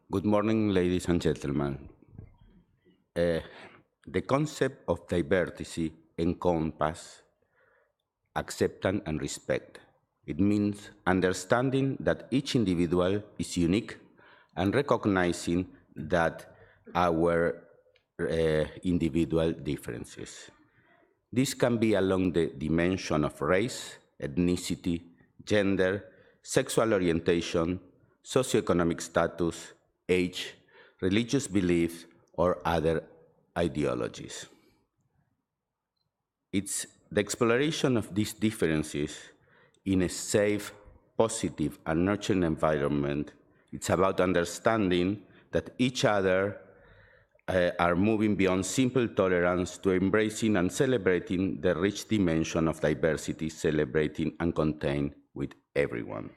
Good morning, ladies and gentlemen. The concept of diversity encompasses acceptance and respect. It means understanding that each individual is unique and recognizing that our individual differences. This can be along the dimension of race, ethnicity, gender, sexual orientation, socioeconomic status, age, religious beliefs, or other ideologies. It's the exploration of these differences in a safe, positive, and nurturing environment. It's about understanding that each other are moving beyond simple tolerance to embracing and celebrating the rich dimension of diversity, celebrating and contained with everyone.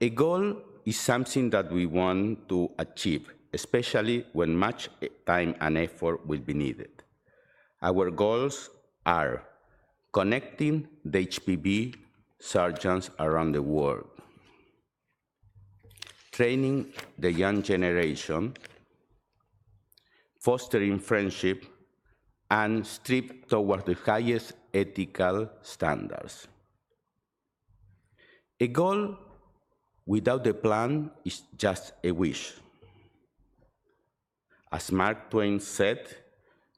A goal is something that we want to achieve, especially when much time and effort will be needed. Our goals are connecting the HPB surgeons around the world, training the young generation, fostering friendship, and strive towards the highest ethical standards. A goal without a plan is just a wish. As Mark Twain said,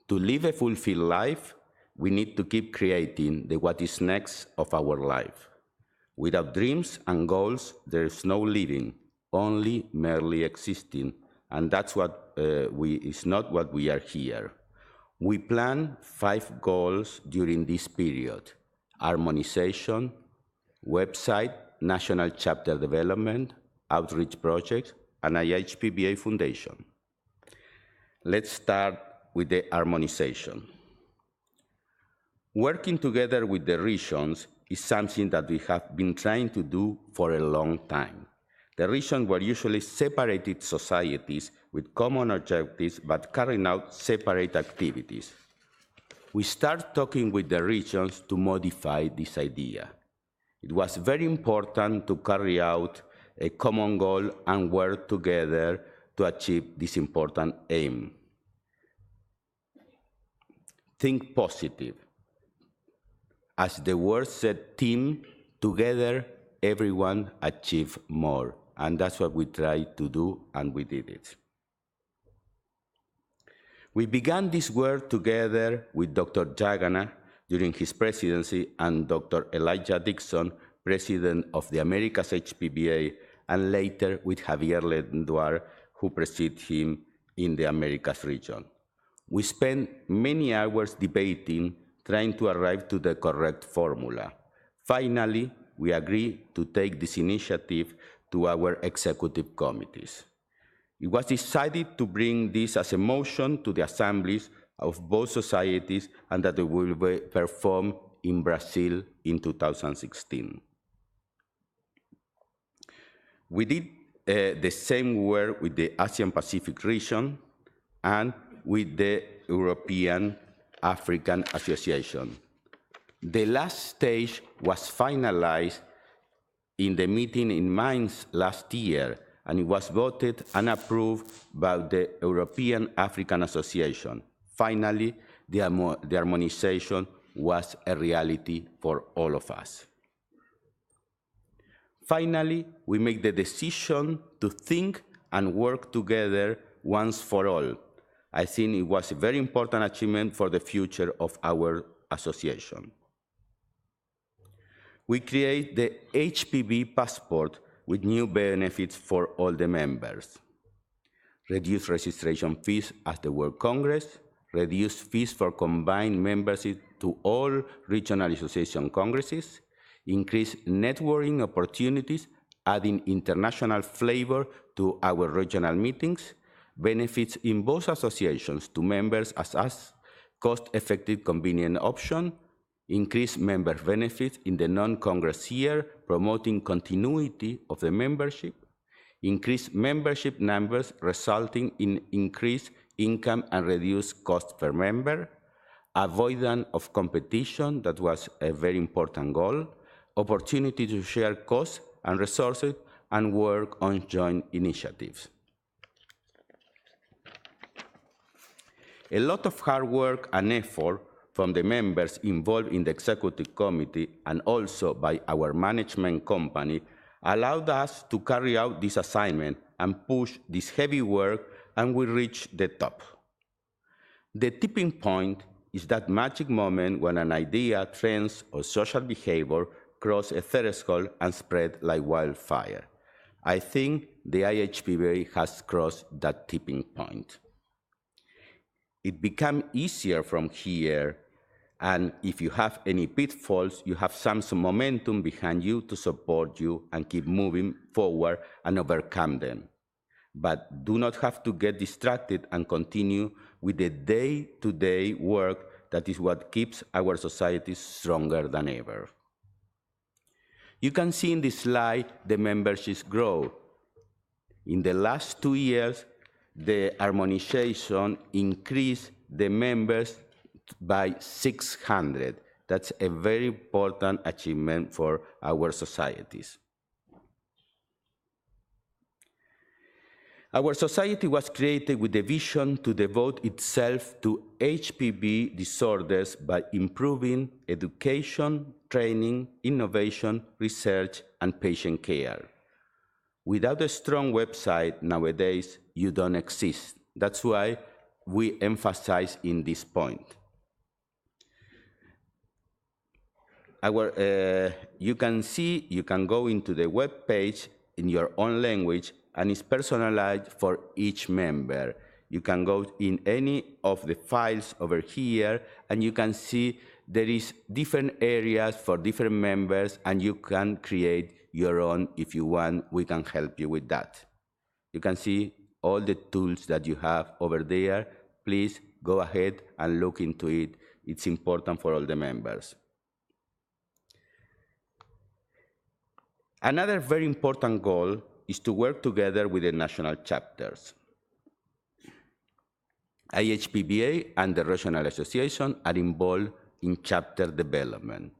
to live a fulfilled life, we need to keep creating the what is next of our life. Without dreams and goals, there is no living, only merely existing, and that's what is not what we are here. We plan 5 goals during this period: harmonization, website, national chapter development, outreach projects, and IHPBA Foundation. Let's start with the harmonization. Working together with the regions is something that we have been trying to do for a long time. The regions were usually separated societies with common objectives but carrying out separate activities. We started talking with the regions to modify this idea. It was very important to carry out a common goal and work together to achieve this important aim. Think positive. As the word said, team, together, everyone achieve more. And that's what we tried to do, and we did it. We began this work together with Dr. Jagana during his presidency and Dr. Elijah Dixon, president of the Americas HPBA, and later with Javier Lenduar, who preceded him in the Americas region. We spent many hours debating, trying to arrive to the correct formula. Finally, we agreed to take this initiative to our executive committees. It was decided to bring this as a motion to the assemblies of both societies and that it will be performed in Brazil in 2016. We did the same work with the Asian Pacific region and with the European African Association. The last stage was finalized in the meeting in Mainz last year, and it was voted and approved by the European African Association. Finally, the harmonization was a reality for all of us. Finally, we made the decision to think and work together once for all. I think it was a very important achievement for the future of our association. We create the HPV passport with new benefits for all the members. Reduced registration fees at the World Congress, reduced fees for combined membership to all regional association congresses, increased networking opportunities, adding international flavor to our regional meetings, benefits in both associations to members as cost-effective, convenient option, increased member benefits in the non-Congress year, promoting continuity of the membership, increased membership numbers resulting in increased income and reduced cost per member, avoidance of competition, that was a very important goal, opportunity to share costs and resources, and work on joint initiatives. A lot of hard work and effort from the members involved in the executive committee and also by our management company allowed us to carry out this assignment and push this heavy work, and we reached the top. The tipping point is that magic moment when an idea, trends, or social behavior cross a threshold and spread like wildfire. I think the IHPBA has crossed that tipping point. It becomes easier from here, and if you have any pitfalls, you have some momentum behind you to support you and keep moving forward and overcome them. But do not have to get distracted and continue with the day-to-day work that is what keeps our society stronger than ever. You can see in this slide the memberships grow. In the last 2 years, the harmonization increased the members by 600. That's a very important achievement for our societies. Our society was created with a vision to devote itself to HPV disorders by improving education, training, innovation, research, and patient care. Without a strong website nowadays, you don't exist. That's why we emphasize in this point. You can go into the web page in your own language, and it's personalized for each member. You can go in any of the files over here, and you can see there is different areas for different members, and you can create your own if you want. We can help you with that. You can see all the tools that you have over there. Please go ahead and look into it. It's important for all the members. Another very important goal is to work together with the national chapters. IHPBA and the regional association are involved in chapter development.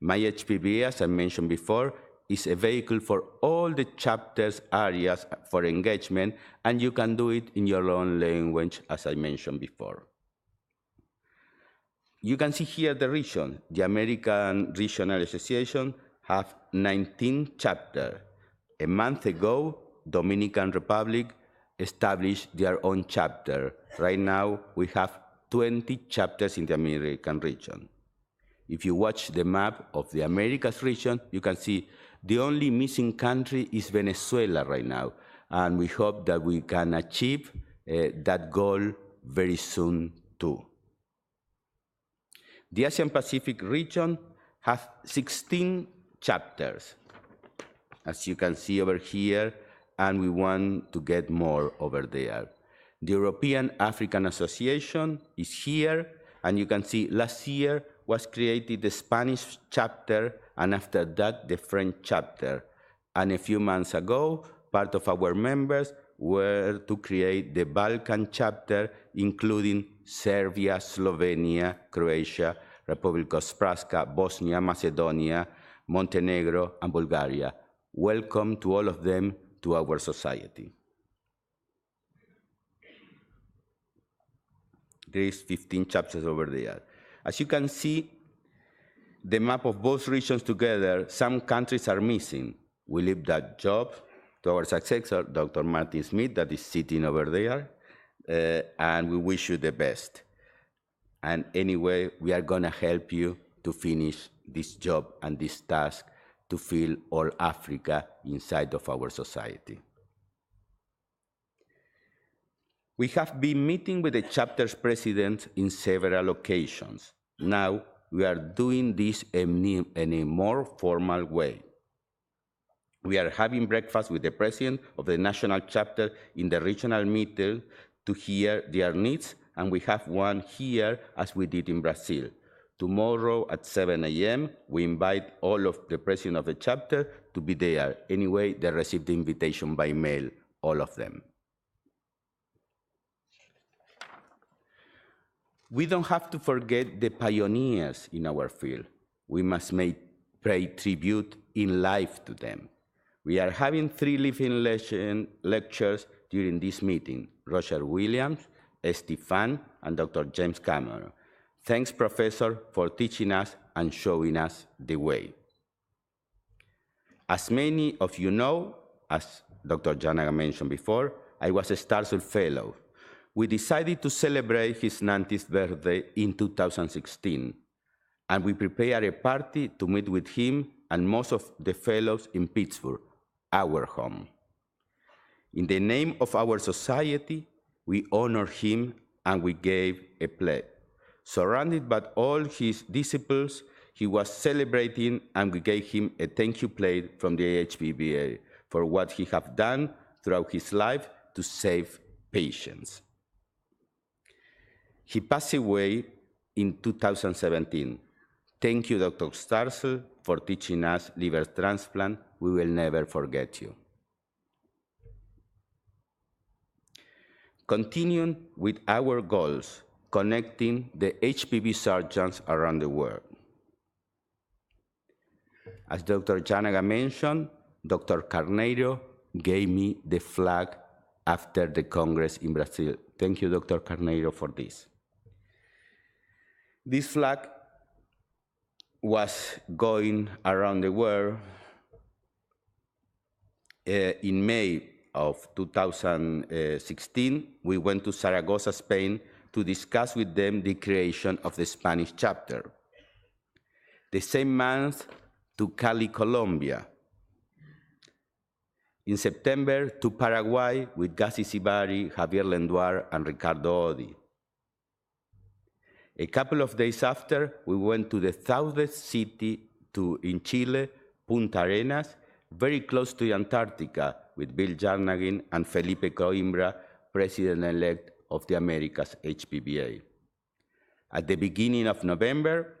IHPBA, as I mentioned before, is a vehicle for all the chapters areas for engagement, and you can do it in your own language, as I mentioned before. You can see here the region. The American Regional Association have 19 chapters. A month ago, Dominican Republic established their own chapter. Right now, we have 20 chapters in the American region. If you watch the map of the Americas region, you can see the only missing country is Venezuela right now, and we hope that we can achieve that goal very soon too. The Asian Pacific region has 16 chapters, as you can see over here, and we want to get more over there. The European African Association is here, and you can see last year was created the Spanish chapter, and after that the French chapter. And a few months ago, part of our members were to create the Balkan chapter, including Serbia, Slovenia, Croatia, Republic of Srpska, Bosnia, Macedonia, Montenegro, and Bulgaria. Welcome to all of them to our society. There is 15 chapters over there. As you can see, the map of both regions together, some countries are missing. We leave that job to our successor, Dr. Martin Smith, that is sitting over there, and we wish you the best. And anyway, we are going to help you to finish this job and this task to fill all Africa inside of our society. We have been meeting with the chapter's presidents in several occasions. Now, we are doing this in a more formal way. We are having breakfast with the president of the national chapter in the regional meeting to hear their needs, and we have one here as we did in Brazil. Tomorrow at 7 a.m., we invite all of the president of the chapter to be there. Anyway, they received the invitation by mail, all of them. We don't have to forget the pioneers in our field. We must pay tribute in life to them. We are having 3 living lectures during this meeting: Roger Williams, Stefan, and Dr. James Cameron. Thanks, Professor, for teaching us and showing us the way. As many of you know, as Dr. Janaga mentioned before, I was a Starzl Fellow. We decided to celebrate his 90th birthday in 2016, and we prepared a party to meet with him and most of the fellows in Pittsburgh, our home. In the name of our society, we honor him and we gave a play. Surrounded by all his disciples, he was celebrating, and we gave him a thank you plate from the IHPBA for what he has done throughout his life to save patients. He passed away in 2017. Thank you, Dr. Starzl, for teaching us liver transplant. We will never forget you. Continuing with our goals, connecting the HPV surgeons around the world. As Dr. Janaga mentioned, Dr. Carneiro gave me the flag after the Congress in Brazil. Thank you, Dr. Carneiro, for this. This flag was going around the world. In May of 2016, we went to Zaragoza, Spain, to discuss with them the creation of the Spanish chapter. The same month, to Cali, Colombia. In September, to Paraguay with Gassi Sibari, Javier Lenduar, and Ricardo Odi. A couple of days after, we went to the southest city in Chile, Punta Arenas, very close to Antarctica, with Bill Jarnagin and Felipe Coimbra, President-elect of the Americas HPBA. At the beginning of November,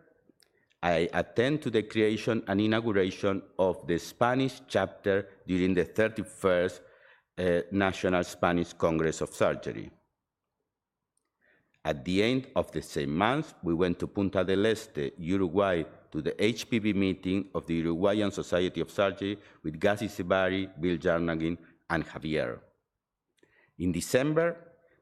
I attend to the creation and inauguration of the Spanish chapter during the 31st National Spanish Congress of Surgery. At the end of the same month, we went to Punta del Este, Uruguay, to the HPV meeting of the Uruguayan Society of Surgery with Gassi Sibari, Bill Jarnagin, and Javier. In December,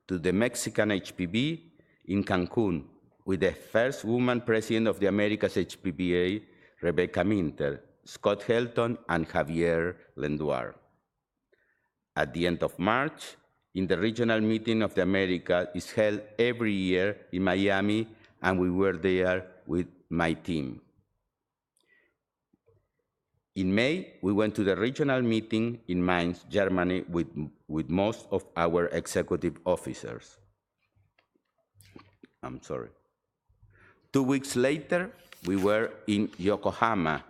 to the Mexican HPV in Cancun, with the first woman president of the Americas HPBA, Rebecca Minter, Scott Helton, and Javier Lenduar. At the end of March, in the regional meeting of the Americas is held every year in Miami, and we were there with my team. In May, we went to the regional meeting in Mainz, Germany, with most of our executive officers. 2 weeks later, we were in Yokohama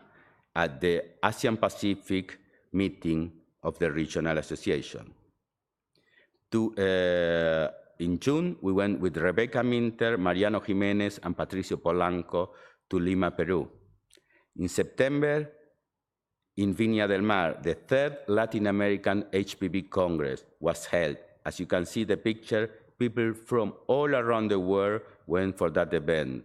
at the Asian Pacific meeting of the Regional Association. In June, we went with Rebecca Minter, Mariano Jimenez, and Patricio Polanco to Lima, Peru. In September, in Viña del Mar, the third Latin American HPV Congress was held. As you can see the picture, people from all around the world went for that event.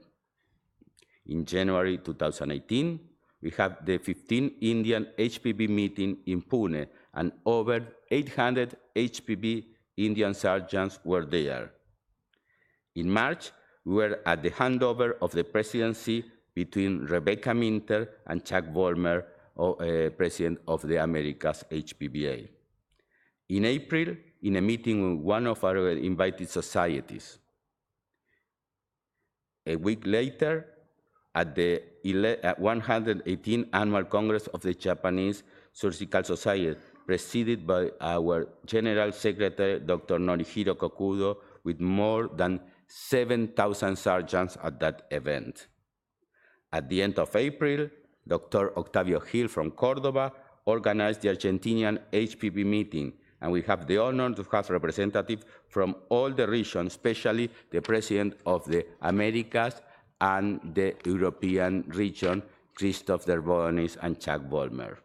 In January 2018, we have the 15th Indian HPV meeting in Pune, and over 800 HPV Indian surgeons were there. In March, we were at the handover of the presidency between Rebecca Minter and Chuck Vollmer, president of the Americas HPBA. In April, in a meeting with one of our invited societies. A week later, at the 118th Annual Congress of the Japanese Surgical Society, presided by our General Secretary, Dr. Norihiro Kokudo, with more than 7,000 surgeons at that event. At the end of April, Dr. Octavio Gil from Cordoba organized the Argentinian HPV meeting, and we have the honor to have representatives from all the regions, especially the president of the Americas and the European region, Christoph Derbonis and Chuck Vollmer.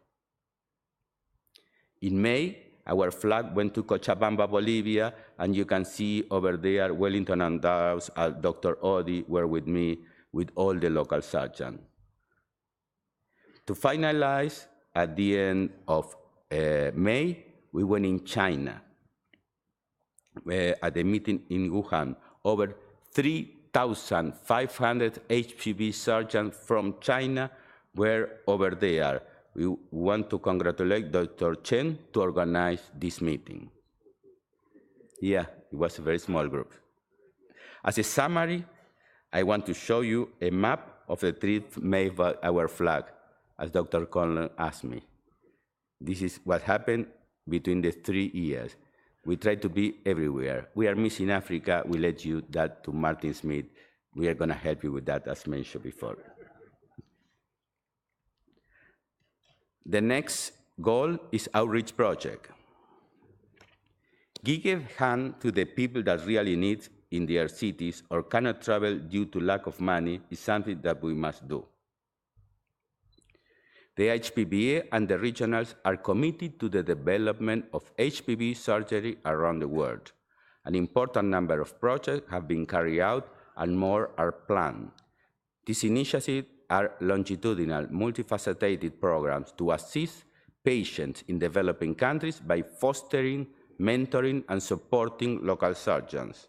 In May, our flag went to Cochabamba, Bolivia, and you can see over there Wellington and Dawes, Dr. Odi were with me, with all the local surgeons. To finalize, at the end of May, we went in China at a meeting in Wuhan. Over 3,500 HPV surgeons from China were over there. We want to congratulate Dr. Chen to organize this meeting. Yeah, it was a very small group. As a summary, I want to show you a map of the trip made by our flag, as Dr. Conlon asked me. This is what happened between the 3 years. We try to be everywhere. We are missing Africa. We let you that to Martin Smith. We are going to help you with that, as mentioned before. The next goal is outreach project. Give a hand to the people that really need in their cities or cannot travel due to lack of money is something that we must do. The IHPBA and the regionals are committed to the development of HPV surgery around the world. An important number of projects have been carried out and more are planned. These initiatives are longitudinal, multifaceted programs to assist patients in developing countries by fostering, mentoring, and supporting local surgeons.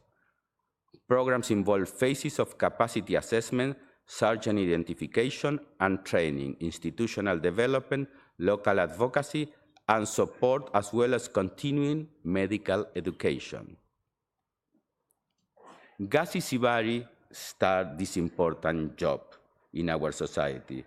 Programs involve phases of capacity assessment, surgeon identification and training, institutional development, local advocacy, and support, as well as continuing medical education. Gazi Sibari started this important job in our society.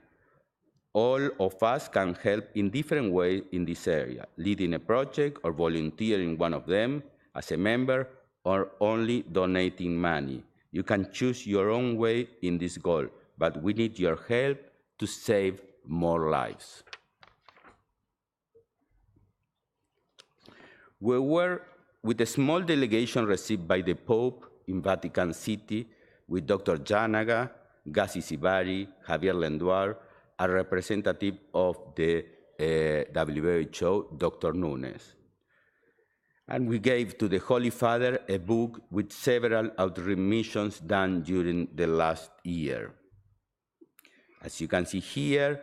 All of us can help in different ways in this area, leading a project or volunteering one of them as a member or only donating money. You can choose your own way in this goal, but we need your help to save more lives. We were with a small delegation received by the Pope in Vatican City with Dr. Janaga, Gazi Sibari, Javier Lendoir, a representative of the WHO, Dr. Nunes. And we gave to the Holy Father a book with several outreach missions done during the last year. As you can see here,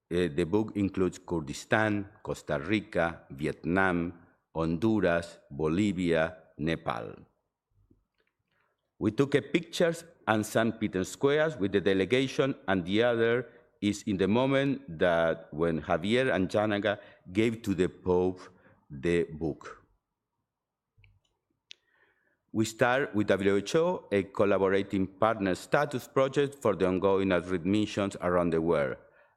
the book includes Kurdistan, Costa Rica, Vietnam, Honduras, Bolivia, Nepal. We took pictures on St. Peter's Square with the delegation, and the other is in the moment that when Javier and Janaga gave to the Pope the book. We start with WHO, a collaborating partner status project for the ongoing outreach missions around the world.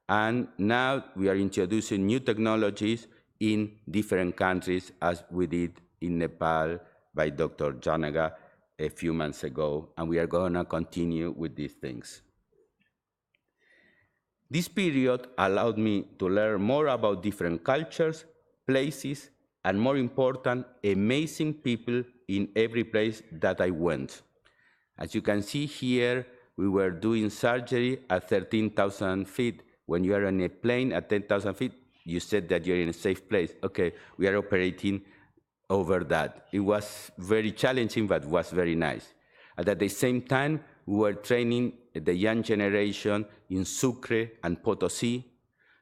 And now we are introducing new technologies in different countries, as we did in Nepal by Dr. Janaga a few months ago, and we are going to continue with these things. This period allowed me to learn more about different cultures, places, and more important, amazing people in every place that I went. As you can see here, we were doing surgery at 13,000 feet. When you are on a plane at 10,000 feet, you said that you're in a safe place. Okay, we are operating over that. It was very challenging, but was very nice. And at the same time, we were training the young generation in Sucre and Potosí.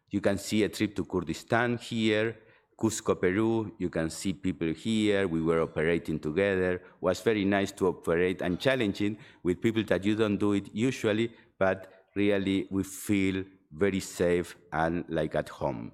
You can see a trip to Kurdistan here, Cusco, Peru. You can see people here. We were operating together. It was very nice to operate and challenging with people that you don't do it usually, but really we feel very safe and like at home.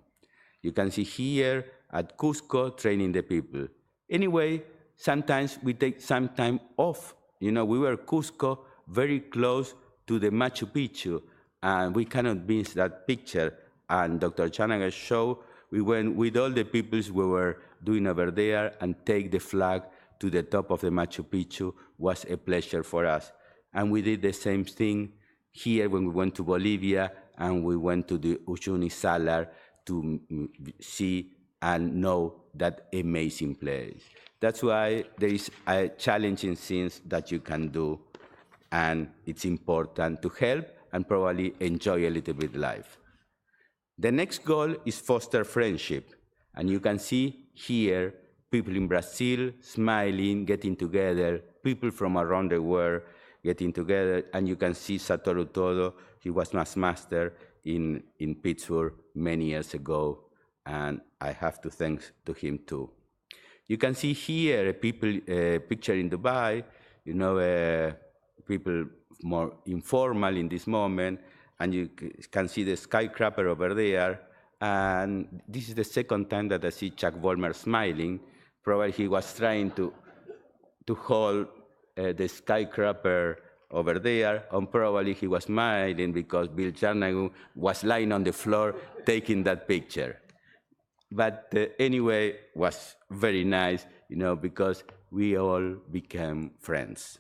You can see here at Cusco training the people. Anyway, sometimes we take some time off. You know, we were Cusco very close to the Machu Picchu, and we cannot miss that picture. And Dr. Janaga showed, we went with all the peoples we were doing over there and take the flag to the top of the Machu Picchu was a pleasure for us. And we did the same thing here when we went to Bolivia and we went to the Uyuni Salar to see and know that amazing place. That's why there is a challenging things that you can do, and it's important to help and probably enjoy a little bit life. The next goal is foster friendship, and you can see here people in Brazil smiling, getting together, people from around the world getting together, and you can see Satoru Todo. He was mass master in Pittsburgh many years ago, and I have to thank to him too. You can see here a picture in Dubai, people more informal in this moment, and you can see the skyscraper over there. And this is the second time that I see Chuck Vollmer smiling. Probably he was trying to hold the skyscraper over there, and probably he was smiling because Bill Jarnagu was lying on the floor taking that picture. But anyway, was very nice, because we all became friends.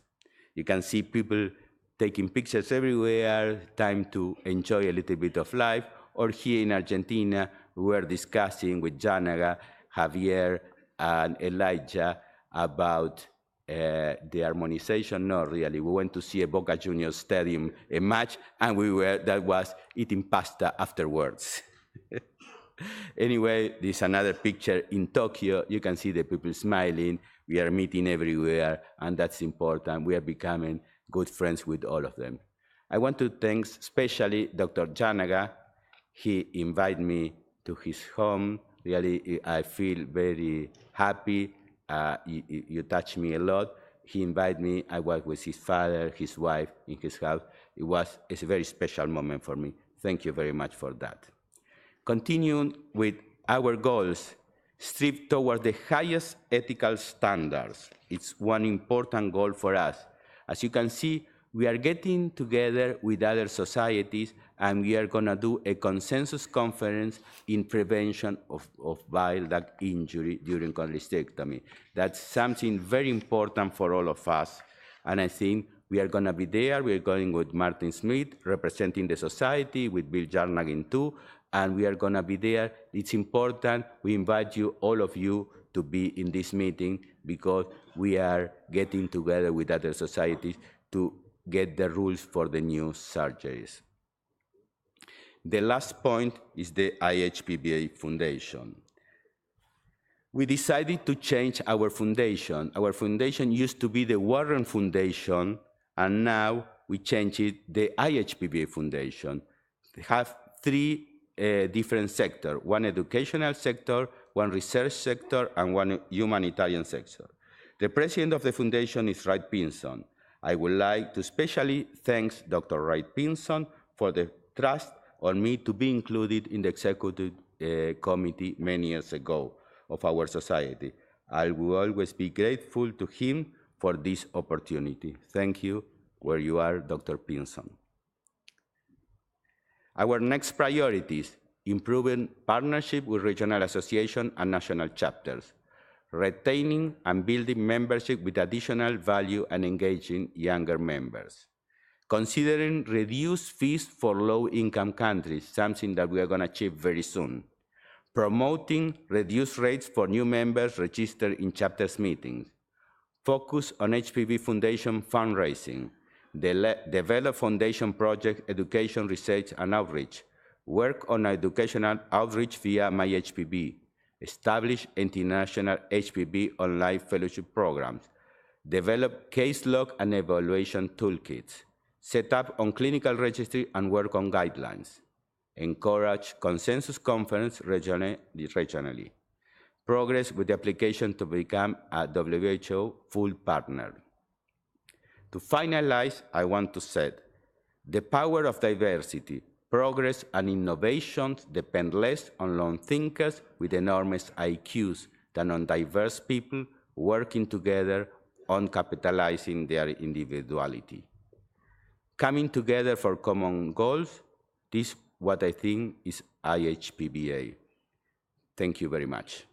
You can see people taking pictures everywhere, time to enjoy a little bit of life. Or here in Argentina, we were discussing with Janaga, Javier, and Elijah about the harmonization. No, really. We went to see a Boca Juniors stadium, a match, and that was eating pasta afterwards. Anyway, this is another picture in Tokyo. You can see the people smiling. We are meeting everywhere, and that's important. We are becoming good friends with all of them. I want to thank especially Dr. Janaga. He invited me to his home. Really, I feel very happy. You touched me a lot. He invited me. I was with his father, his wife, in his house. It's a very special moment for me. Thank you very much for that. Continuing with our goals, strive toward the highest ethical standards. It's one important goal for us. As you can see, we are getting together with other societies, and we are going to do a consensus conference in prevention of bile duct injury during cholecystectomy. That's something very important for all of us, and I think we are going to be there. We are going with Martin Smith, representing the society, with Bill Jarnagin too, and we are going to be there. It's important. We invite you, all of you, to be in this meeting because we are getting together with other societies to get the rules for the new surgeries. The last point is the IHPBA Foundation. We decided to change our foundation. Our foundation used to be the Warren Foundation, and now we changed it the IHPBA Foundation. We have three different sectors, one educational sector, one research sector, and one humanitarian sector. The president of the foundation is Wright Pinson. I would like to especially thank Dr. Wright Pinson for the trust on me to be included in the executive committee many years ago of our society. I will always be grateful to him for this opportunity. Thank you, where you are, Dr. Pinson. Our next priorities: improving partnership with regional associations and national chapters, retaining and building membership with additional value and engaging younger members, considering reduced fees for low-income countries, something that we are going to achieve very soon, promoting reduced rates for new members registered in chapters meetings, focus on HPV Foundation fundraising, develop foundation project, education, research, and outreach, work on educational outreach via MyHPB, establish international HPV online fellowship programs, develop case log and evaluation toolkits, set up on clinical registry and work on guidelines, encourage consensus conference regionally, progress with the application to become a WHO full partner. To finalize, I want to say, the power of diversity, progress, and innovations depend less on lone thinkers with enormous IQs than on diverse people working together on capitalizing their individuality. Coming together for common goals, this is what I think is IHPBA. Thank you very much.